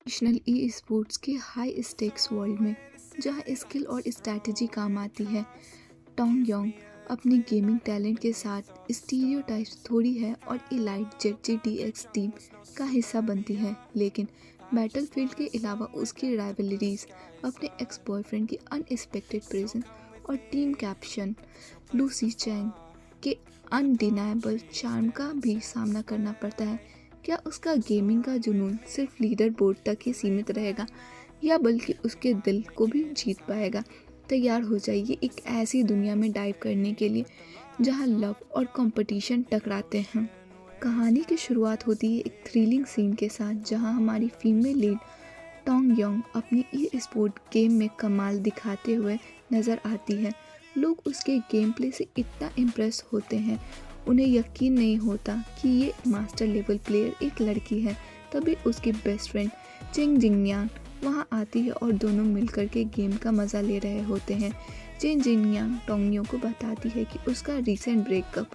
National e sports के high stakes world में जहां स्किल और स्ट्रैटेजी काम आती है, टोंग योंग अपनी गेमिंग टैलेंट के साथ स्टीरियोटाइप्स थोड़ी है और इलाइट जेडजीडीएक्स टीम का हिस्सा बनती है। लेकिन बैटलफील्ड के अलावा उसकी राइवलरीज, अपने एक्स बॉयफ्रेंड की अनएक्सपेक्टेड प्रेजेंस और टीम कैप्शन लूसी चैंग के अनडिनाएबल चार्म का भी सामना करना पड़ता है। क्या उसका गेमिंग का जुनून सिर्फ लीडर बोर्ड तक ही सीमित रहेगा या बल्कि उसके दिल को भी जीत पाएगा? तैयार हो जाइए एक ऐसी दुनिया में डाइव करने के लिए जहां लव और कंपटीशन टकराते हैं। कहानी की शुरुआत होती है एक थ्रिलिंग सीन के साथ जहां हमारी फीमेल लीड टोंग योंग अपनी ई स्पोर्ट गेम में कमाल दिखाते हुए नज़र आती है। लोग उसके गेम प्ले से इतना इम्प्रेस होते हैं, उन्हें यकीन नहीं होता कि ये मास्टर लेवल प्लेयर एक लड़की है। तभी उसकी बेस्ट फ्रेंड चिंग जिंगयान वहाँ आती है और दोनों मिलकर के गेम का मज़ा ले रहे होते हैं। चिंग जिंगयान टोंगियो को बताती है कि उसका रिसेंट ब्रेकअप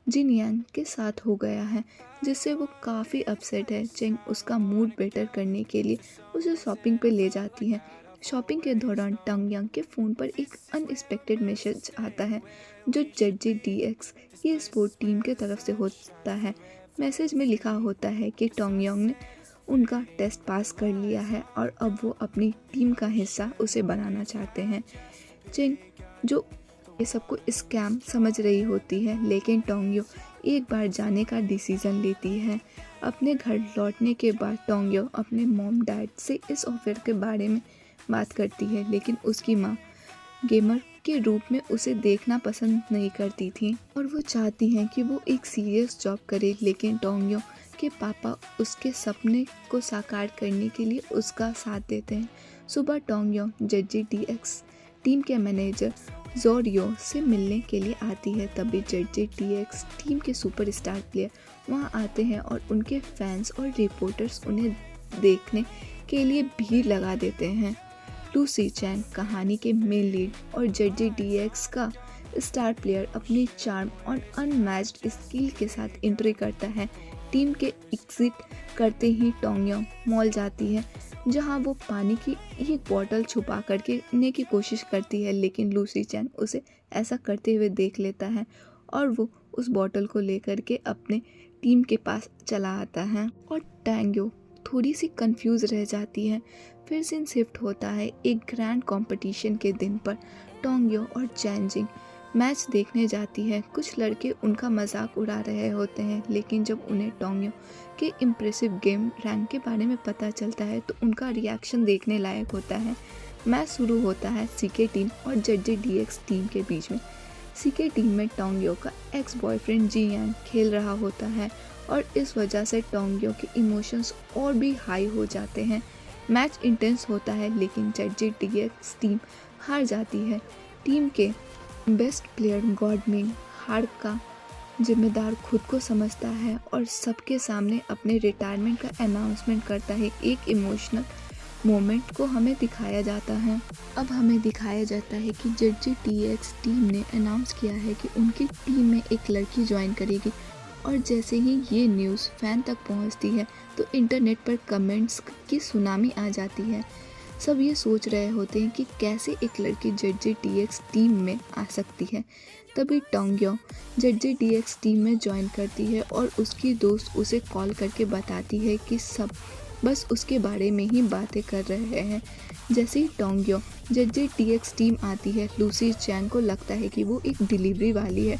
जिन यांग के साथ हो गया है, जिससे वो काफ़ी अपसेट है। चिंग उसका मूड बेटर करने के लिए उसे शॉपिंग पे ले जाती है। शॉपिंग के दौरान टंग यांग के फ़ोन पर एक अनएक्सपेक्टेड मैसेज आता है जो जेडजीडीएक्स ये स्पोर्ट टीम के तरफ से होता है। मैसेज में लिखा होता है कि टोंग योंग ने उनका टेस्ट पास कर लिया है और अब वो अपनी टीम का हिस्सा उसे बनाना चाहते हैं। चिंग जो ये सबको स्कैम समझ रही होती है, लेकिन टोंग्यो एक बार जाने का डिसीज़न लेती है। अपने घर लौटने के बाद टोंग्यो अपने मॉम डैड से इस ऑफर के बारे में बात करती है, लेकिन उसकी माँ गेमर के रूप में उसे देखना पसंद नहीं करती थी और वो चाहती हैं कि वो एक सीरियस जॉब करे। लेकिन टोंग्यो के पापा उसके सपने को साकार करने के लिए उसका साथ देते हैं। सुबह टोंग्यो जेडजीडीएक्स टीम के मैनेजर जोरियो से मिलने के लिए आती है। तभी जेडजीडीएक्स टीम के सुपरस्टार प्लेयर वहां आते हैं और उनके फैंस और रिपोर्टर्स उन्हें देखने के लिए भीड़ लगा देते हैं। लूसी चैंग कहानी के मेन लीड और जेडजीडीएक्स का स्टार प्लेयर अपनी चार्म और अनमैच्ड स्किल के साथ एंट्री करता है। टीम के एग्जिट करते ही टोंग्यो मॉल जाती है, जहां वो पानी की एक बोतल छुपा करके लेने की कोशिश करती है, लेकिन लूसी चैंग उसे ऐसा करते हुए देख लेता है और वो उस बोतल को लेकर के अपने टीम के पास चला आता है और टैंग्यो थोड़ी सी कंफ्यूज रह जाती है। फिर सीन शिफ्ट होता है एक ग्रैंड कंपटीशन के दिन पर। टोंग्यो और चैंजिंग मैच देखने जाती है। कुछ लड़के उनका मजाक उड़ा रहे होते हैं, लेकिन जब उन्हें टोंग्यो के इम्प्रेसिव गेम रैंक के बारे में पता चलता है तो उनका रिएक्शन देखने लायक होता है। मैच शुरू होता है सीके टीम और जेडजीडीएक्स टीम के बीच में। सीके टीम में टोंग्यो का एक्स बॉयफ्रेंड जी यांग खेल रहा होता है और इस वजह से टोंग्यो के इमोशंस और भी हाई हो जाते हैं। मैच इंटेंस होता है, लेकिन जेडजीडीएक्स टीम हार जाती है। टीम के बेस्ट प्लेयर गॉडमिंग हार का जिम्मेदार खुद को समझता है और सबके सामने अपने रिटायरमेंट का अनाउंसमेंट करता है। एक इमोशनल मोमेंट को हमें दिखाया जाता है। अब हमें दिखाया जाता है कि जेडजीडीएक्स टीम ने अनाउंस किया है कि उनकी टीम में एक लड़की ज्वाइन करेगी और जैसे ही ये न्यूज़ फैन तक पहुंचती है तो इंटरनेट पर कमेंट्स की सुनामी आ जाती है। सब ये सोच रहे होते हैं कि कैसे एक लड़की जेडजीडीएक्स टीम में आ सकती है। तभी टोंग्यो जेडजीडीएक्स टीम में ज्वाइन करती है और उसकी दोस्त उसे कॉल करके बताती है कि सब बस उसके बारे में ही बातें कर रहे हैं। जैसे ही टोंग्यो जेडजीडीएक्स टीम आती है, लूसी चैंग को लगता है कि वो एक डिलीवरी वाली है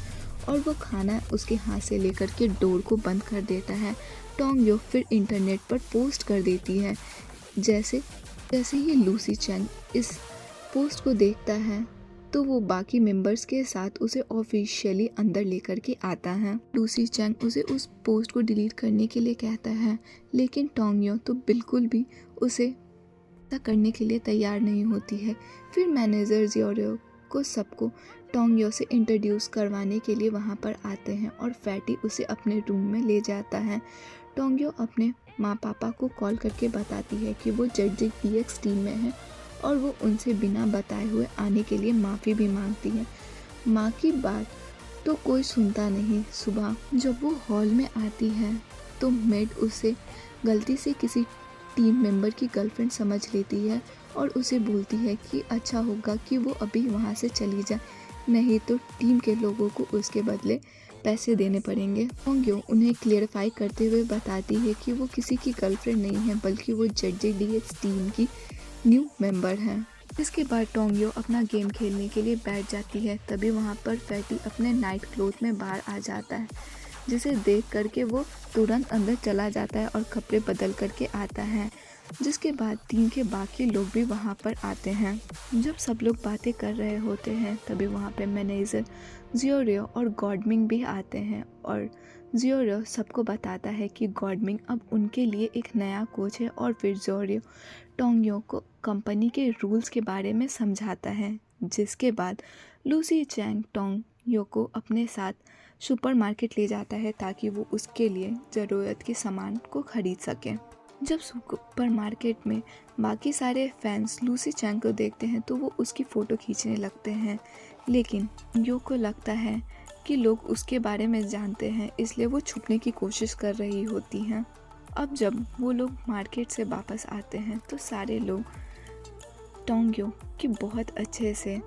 और वो खाना उसके हाथ से लेकर के डोर को बंद कर देता है। टोंग्यो फिर इंटरनेट पर पोस्ट कर देती है। जैसे जैसे ही लूसी चैंग इस पोस्ट को देखता है तो वो बाकी मेंबर्स के साथ उसे ऑफिशियली अंदर लेकर के आता है। लूसी चैंग उसे उस पोस्ट को डिलीट करने के लिए कहता है, लेकिन टोंग्यो तो बिल्कुल भी उसे ऐसा करने के लिए तैयार नहीं होती है। फिर मैनेजर जियोरियो को सबको टोंग्यो से इंट्रोड्यूस करवाने के लिए वहाँ पर आते हैं और फैटी उसे अपने रूम में ले जाता है। टोंग्यो अपने माँ पापा को कॉल करके बताती है कि वो जेडजीडीएक्स टीम में है और वो उनसे बिना बताए हुए आने के लिए माफ़ी भी मांगती है। माँ की बात तो कोई सुनता नहीं। सुबह जब वो हॉल में आती है तो मेड उसे गलती से किसी टीम मेंबर की गर्लफ्रेंड समझ लेती है और उसे बोलती है कि अच्छा होगा कि वो अभी वहाँ से चली जाए, नहीं तो टीम के लोगों को उसके बदले पैसे देने पड़ेंगे। टोंग्यो उन्हें क्लियरिफाई करते हुए बताती है कि वो किसी की गर्लफ्रेंड नहीं है, बल्कि वो JJDX टीम की न्यू मेंबर हैं। इसके बाद टोंग्यो अपना गेम खेलने के लिए बैठ जाती है। तभी वहाँ पर फैटी अपने नाइट क्लोथ में बाहर आ जाता है, जिसे देख करके वो तुरंत अंदर चला जाता है और कपड़े बदल करके आता है। जिसके बाद टीम के बाकी लोग भी वहाँ पर आते हैं। जब सब लोग बातें कर रहे होते हैं तभी वहाँ पे मैनेजर जियोरियो और गॉडमिंग भी आते हैं और जियोरियो सबको बताता है कि गॉडमिंग अब उनके लिए एक नया कोच है और फिर जियोरियो टोंग्यो को कंपनी के रूल्स के बारे में समझाता है। जिसके बाद लूसी चैंग टोंग्यो को अपने साथ सुपरमार्केट ले जाता है ताकि वो उसके लिए ज़रूरत के सामान को खरीद सके। जब सुपरमार्केट में बाकी सारे फैंस लूसी चैंग को देखते हैं तो वो उसकी फ़ोटो खींचने लगते हैं, लेकिन यो को लगता है कि लोग उसके बारे में जानते हैं, इसलिए वो छुपने की कोशिश कर रही होती हैं। अब जब वो लोग मार्केट से वापस आते हैं तो सारे लोग टोंग्यो की बहुत अच्छे से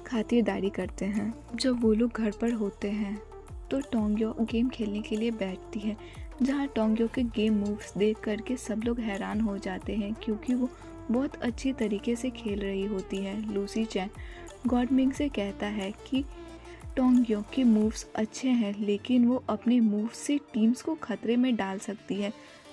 खातिरदारी करते हैं। जब वो लोग घर पर होते हैं तो टोंग्यो गेम खेलने के लिए बैठती है, जहाँ टोंग्यो के गेम मूव्स देख करके सब लोग हैरान हो जाते हैं क्योंकि वो बहुत अच्छी तरीके से खेल रही होती है। लूसी चैंग गॉडमिंग से कहता है कि टोंग्यो के मूव्स अच्छे हैं, लेकिन वो अपने मूव्स से टीम्स को खतरे में डाल सकती है।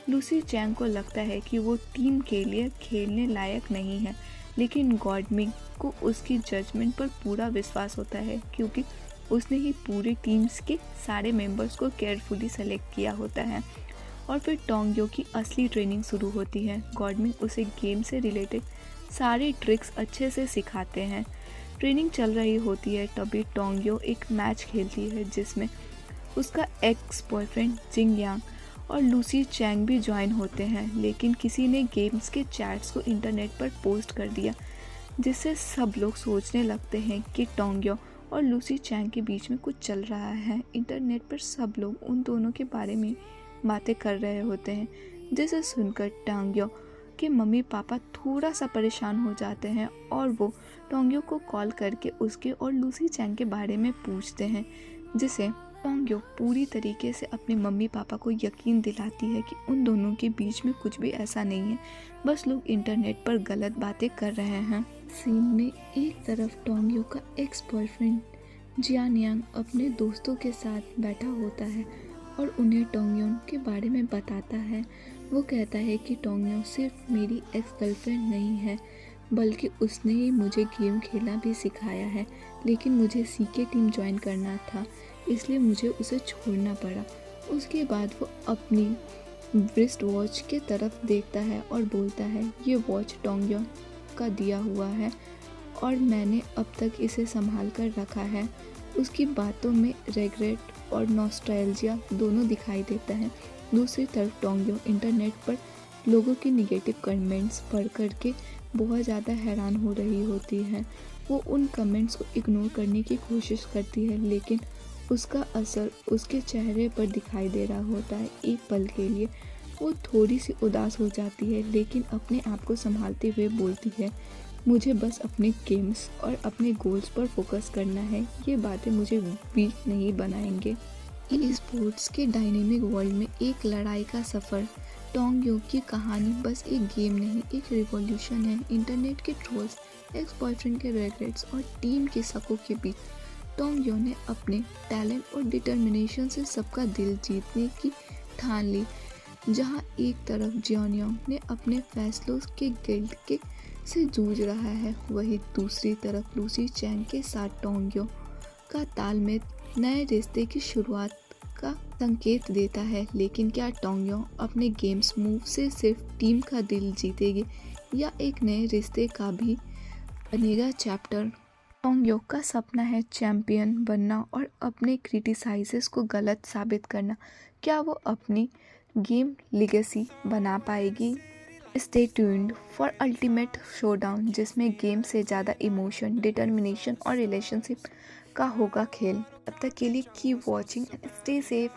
लूसी चैंग को लगता है कि वो टीम के लिए खेलने लायक नहीं है, लेकिन गॉडमिंग को उसकी जजमेंट पर पूरा विश्वास होता है क्योंकि उसने ही पूरी टीम्स के सारे मेंबर्स को केयरफुली सेलेक्ट किया होता है। और फिर टोंग्यो की असली ट्रेनिंग शुरू होती है। गॉडमिंग उसे गेम से रिलेटेड सारे ट्रिक्स अच्छे से सिखाते हैं। ट्रेनिंग चल रही होती है तभी टोंग्यो एक मैच खेलती है जिसमें उसका एक्स बॉयफ्रेंड जिंग यांग और लूसी चैंग भी ज्वाइन होते हैं, लेकिन किसी ने गेम्स के चैट्स को इंटरनेट पर पोस्ट कर दिया, जिससे सब लोग सोचने लगते हैं कि टोंग्यो और लूसी चैंग के बीच में कुछ चल रहा है। इंटरनेट पर सब लोग उन दोनों के बारे में बातें कर रहे होते हैं, जिसे सुनकर टोंग्यो के मम्मी पापा थोड़ा सा परेशान हो जाते हैं और वो टोंग्यो को कॉल करके उसके और लूसी चैंग के बारे में पूछते हैं, जिसे टोंग्यो पूरी तरीके से अपने मम्मी पापा को यकीन दिलाती है कि उन दोनों के बीच में कुछ भी ऐसा नहीं है, बस लोग इंटरनेट पर गलत बातें कर रहे हैं। सीन में एक तरफ टोंग्यो का एक्स बॉयफ्रेंड जियान यांग अपने दोस्तों के साथ बैठा होता है और उन्हें टोंग्यो के बारे में बताता है। वो कहता है कि टोंग्यो सिर्फ मेरी एक्स गर्लफ्रेंड नहीं है, बल्कि उसने ही मुझे गेम खेलना भी सिखाया है, लेकिन मुझे सीके टीम ज्वाइन करना था, इसलिए मुझे उसे छोड़ना पड़ा। उसके बाद वो अपनी रिस्ट वॉच के तरफ देखता है और बोलता है, ये वॉच टोंग्यो का दिया हुआ है और मैंने अब तक इसे संभाल कर रखा है। उसकी बातों में रेग्रेट और नॉस्टैल्जिया दोनों दिखाई देता है। दूसरी तरफ टोंग्यो इंटरनेट पर लोगों की निगेटिव कमेंट्स पढ़ करके बहुत ज़्यादा हैरान हो रही होती है। वो उन कमेंट्स को इग्नोर करने की कोशिश करती है, लेकिन उसका असर उसके चेहरे पर दिखाई दे रहा होता है। एक पल के लिए वो थोड़ी सी उदास हो जाती है, लेकिन अपने आप को संभालते हुए बोलती है, मुझे बस अपने गेम्स और अपने गोल्स पर फोकस करना है, ये बातें मुझे वीक नहीं बनाएंगे। ई स्पोर्ट्स के डायनेमिक वर्ल्ड में एक लड़ाई का सफ़र। टोंग्यो की कहानी बस एक गेम नहीं, एक रिवॉल्यूशन है। इंटरनेट के ट्रोल्स, एक्स बॉयफ्रेंड के रेग्रेट्स और टीम के शकों के बीच टोंग्यो ने अपने टैलेंट और डिटर्मिनेशन से सबका दिल जीतने की ठान ली। जहां एक तरफ जियोनियोंग ने अपने फैसलों के गिल्ट के से जूझ रहा है, वहीं दूसरी तरफ लूसी चैंग के साथ टोंग्यो का तालमेल नए रिश्ते की शुरुआत का संकेत देता है। लेकिन क्या टोंग्यो अपने गेम्स मूव से सिर्फ टीम का दिल जीतेगी या एक नए रिश्ते का भी बनेगा चैप्टर? टोंग्यो का सपना है चैंपियन बनना और अपने क्रिटिसाइजेस को गलत साबित करना। क्या वो अपनी गेम लेगेसी बना पाएगी? Stay tuned for ultimate showdown, जिसमें गेम से ज़्यादा इमोशन, डिटर्मिनेशन और रिलेशनशिप का होगा खेल। तब तक के लिए keep watching and stay safe.